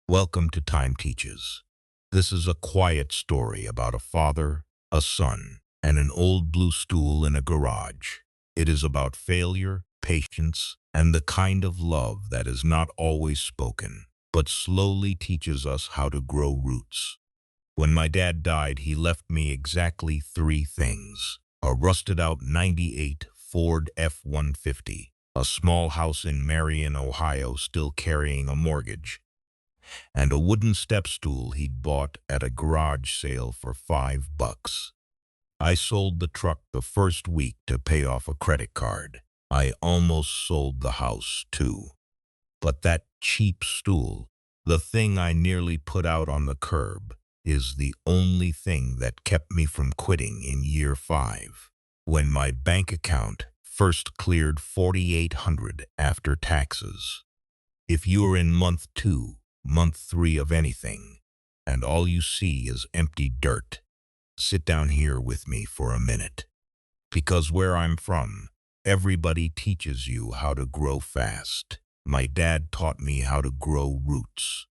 Welcome to Time Teaches. This is a quiet story about a father, a son, and an old blue stool in a garage. It is about failure, patience, and the kind of love that is not always spoken, but slowly teaches us how to grow roots. When my dad died, he left me exactly three things: a rusted-out '98 Ford F-150, a small house in Marion, Ohio, still carrying a mortgage, and a wooden step stool he'd bought at a garage sale for $5. I sold the truck the first week to pay off a credit card. I almost sold the house, too. But that cheap stool, the thing I nearly put out on the curb, is the only thing that kept me from quitting in year 5. When my bank account first cleared $4,800 after taxes. If you're in month 2, month 3 of anything, and all you see is empty dirt, sit down here with me for a minute. Because where I'm from, everybody teaches you how to grow fast. My dad taught me how to grow roots.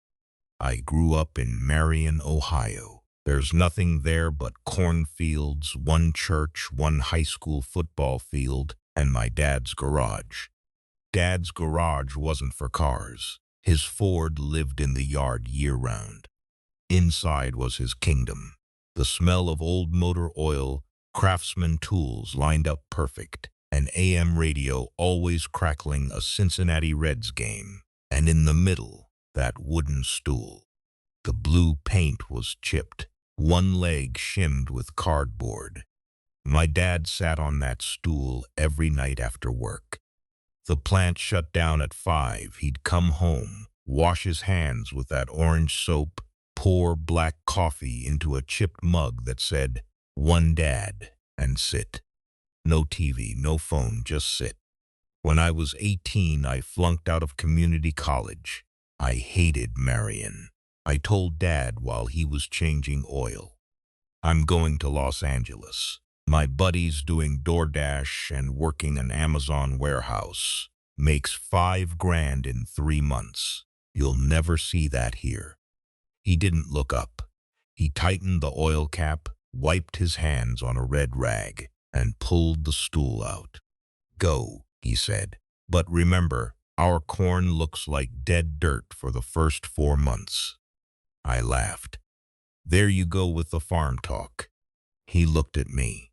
I grew up in Marion, Ohio. There's nothing there but cornfields, one church, one high school football field, and my dad's garage. Dad's garage wasn't for cars. His Ford lived in the yard year-round. Inside was his kingdom. The smell of old motor oil, Craftsman tools lined up perfect, an AM radio always crackling a Cincinnati Reds game, and in the middle, that wooden stool. The blue paint was chipped, one leg shimmed with cardboard. My dad sat on that stool every night after work. The plant shut down at 5. He'd come home, wash his hands with that orange soap, pour black coffee into a chipped mug that said, "One Dad," and sit. No TV, no phone, just sit. When I was 18, I flunked out of community college. I hated Marion. I told Dad while he was changing oil, "I'm going to Los Angeles. My buddy's doing DoorDash and working an Amazon warehouse. Makes $5,000 in 3 months. You'll never see that here." He didn't look up. He tightened the oil cap, wiped his hands on a red rag, and pulled the stool out. "Go," he said. "But remember, our corn looks like dead dirt for the first 4 months." I laughed. "There you go with the farm talk." He looked at me.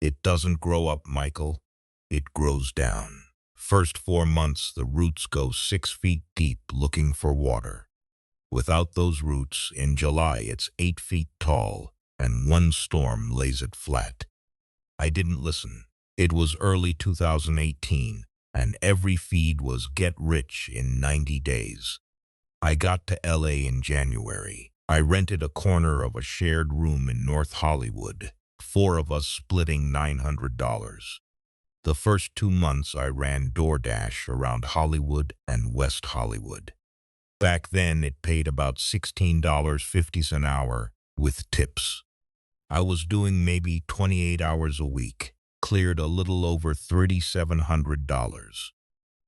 "It doesn't grow up, Michael. It grows down. First 4 months, the roots go 6 feet deep looking for water. Without those roots, in July it's 8 feet tall, and one storm lays it flat." I didn't listen. It was early 2018, and every feed was get rich in 90 days. I got to LA in January. I rented a corner of a shared room in North Hollywood, 4 of us splitting $900. The first 2 months I ran DoorDash around Hollywood and West Hollywood. Back then it paid about $16.50 an hour with tips. I was doing maybe 28 hours a week, cleared a little over $3,700.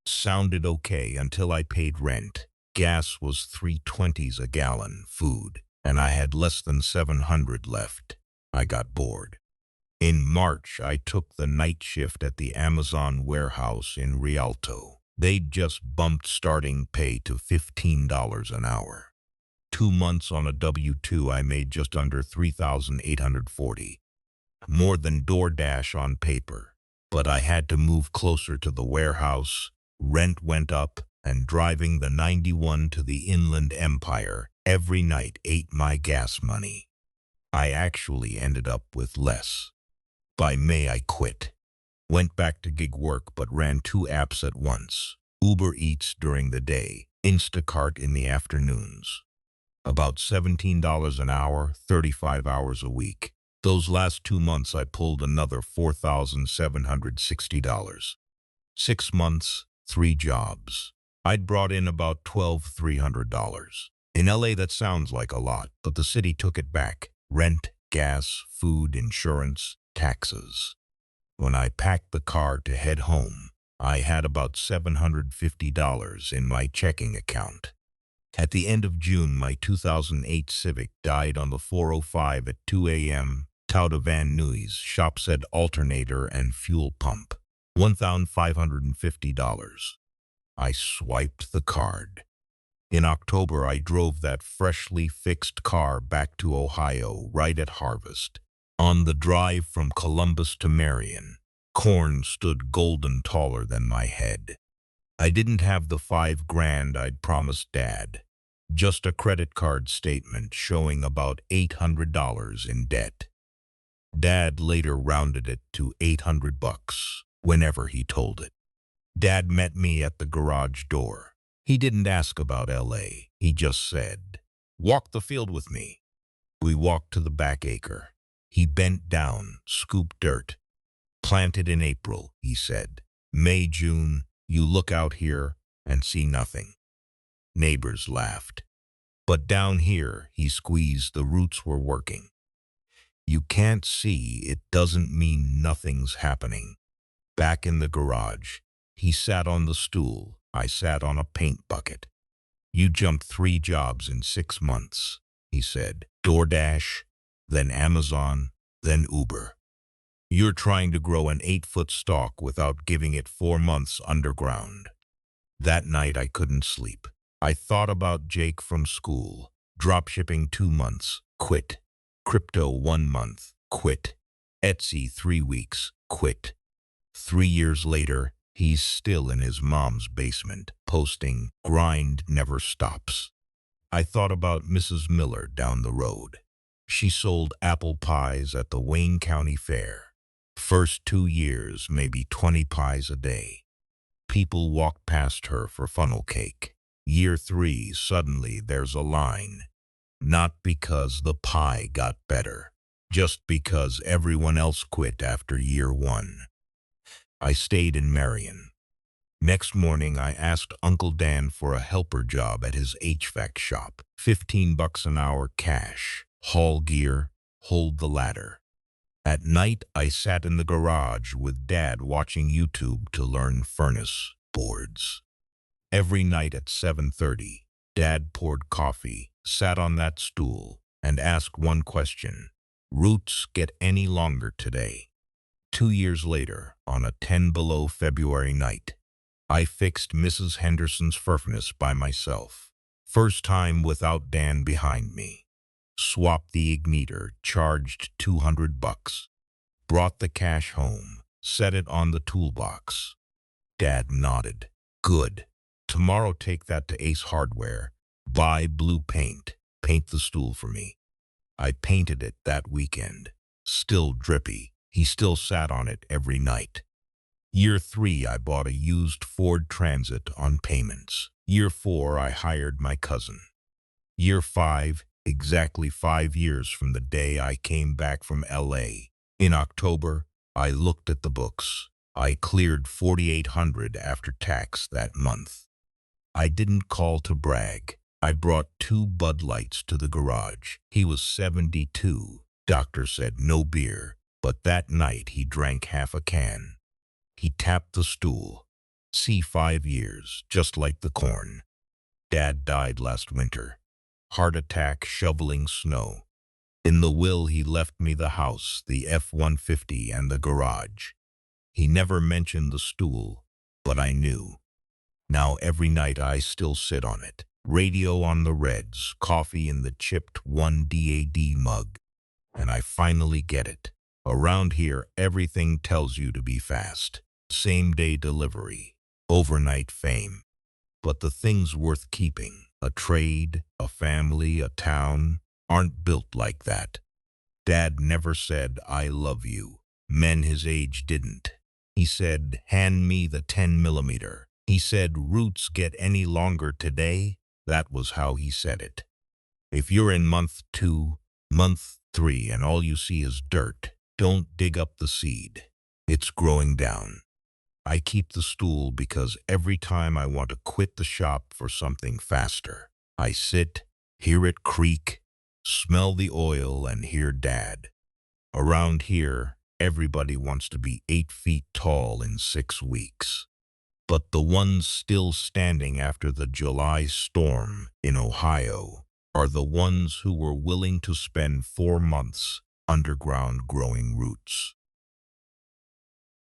Sounded okay until I paid rent. Gas was $3.20 a gallon, food, and I had less than $700 left. I got bored. In March, I took the night shift at the Amazon warehouse in Rialto. They'd just bumped starting pay to $15 an hour. 2 months on a W-2, I made just under $3,840. More than DoorDash on paper. But I had to move closer to the warehouse. Rent went up, and driving the 91 to the Inland Empire every night ate my gas money. I actually ended up with less. By May, I quit. Went back to gig work but ran 2 apps at once. Uber Eats during the day, Instacart in the afternoons. About $17 an hour, 35 hours a week. Those last 2 months I pulled another $4,760. 6 months, 3 jobs. I'd brought in about $12,300. In LA that sounds like a lot, but the city took it back. Rent, gas, food, insurance, taxes. When I packed the car to head home, I had about $750 in my checking account. At the end of June, my 2008 Civic died on the 405 at 2 a.m. Tauta Van Nuys, shop said alternator and fuel pump. $1,550. I swiped the card. In October, I drove that freshly fixed car back to Ohio right at harvest. On the drive from Columbus to Marion, corn stood golden taller than my head. I didn't have the $5,000 I'd promised Dad, just a credit card statement showing about $800 in debt. Dad later rounded it to $800 whenever he told it. Dad met me at the garage door. He didn't ask about LA. He just said, "Walk the field with me." We walked to the back acre. He bent down, scooped dirt. "Planted in April," he said. "May, June, you look out here and see nothing." Neighbors laughed. But down here, he squeezed, the roots were working. You can't see, it doesn't mean nothing's happening. Back in the garage, he sat on the stool. I sat on a paint bucket. "You jumped 3 jobs in 6 months, he said. DoorDash, then Amazon, then Uber. You're trying to grow an 8-foot stalk without giving it 4 months underground." That night I couldn't sleep. I thought about Jake from school. Dropshipping 2 months, quit. Crypto 1 month, quit. Etsy 3 weeks, quit. 3 years later, he's still in his mom's basement, posting, "Grind never stops." I thought about Mrs. Miller down the road. She sold apple pies at the Wayne County Fair. First 2 years, maybe 20 pies a day. People walked past her for funnel cake. Year 3, suddenly there's a line. Not because the pie got better, just because everyone else quit after year 1. I stayed in Marion. Next morning, I asked Uncle Dan for a helper job at his HVAC shop. $15 an hour cash, haul gear, hold the ladder. At night, I sat in the garage with Dad watching YouTube to learn furnace boards. Every night at 7:30, Dad poured coffee, sat on that stool, and asked one question: "Roots get any longer today?" 2 years later, on a 10 below February night, I fixed Mrs. Henderson's furnace by myself. First time without Dan behind me. Swapped the igniter, charged $200. Brought the cash home, set it on the toolbox. Dad nodded. "Good. Tomorrow take that to Ace Hardware. Buy blue paint. Paint the stool for me." I painted it that weekend. Still drippy. He still sat on it every night. Year 3, I bought a used Ford Transit on payments. Year 4, I hired my cousin. Year 5, exactly 5 years from the day I came back from LA. In October, I looked at the books. I cleared $4,800 after tax that month. I didn't call to brag. I brought 2 Bud Lights to the garage. He was 72. Doctor said no beer, but that night he drank half a can. He tapped the stool. See, 5 years, just like the corn. Dad died last winter. Heart attack, shoveling snow. In the will, he left me the house, the F-150, and the garage. He never mentioned the stool, but I knew. Now every night I still sit on it. Radio on the Reds, coffee in the chipped 1 DAD mug. And I finally get it. Around here, everything tells you to be fast. Same-day delivery, overnight fame. But the things worth keeping, a trade, a family, a town, aren't built like that. Dad never said, "I love you." Men his age didn't. He said, "Hand me the 10mm. He said, "Roots get any longer today?" That was how he said it. If you're in month 2, month 3, and all you see is dirt, don't dig up the seed. It's growing down. I keep the stool because every time I want to quit the shop for something faster, I sit, hear it creak, smell the oil, and hear Dad. Around here, everybody wants to be 8 feet tall in 6 weeks. But the ones still standing after the July storm in Ohio are the ones who were willing to spend 4 months underground growing roots.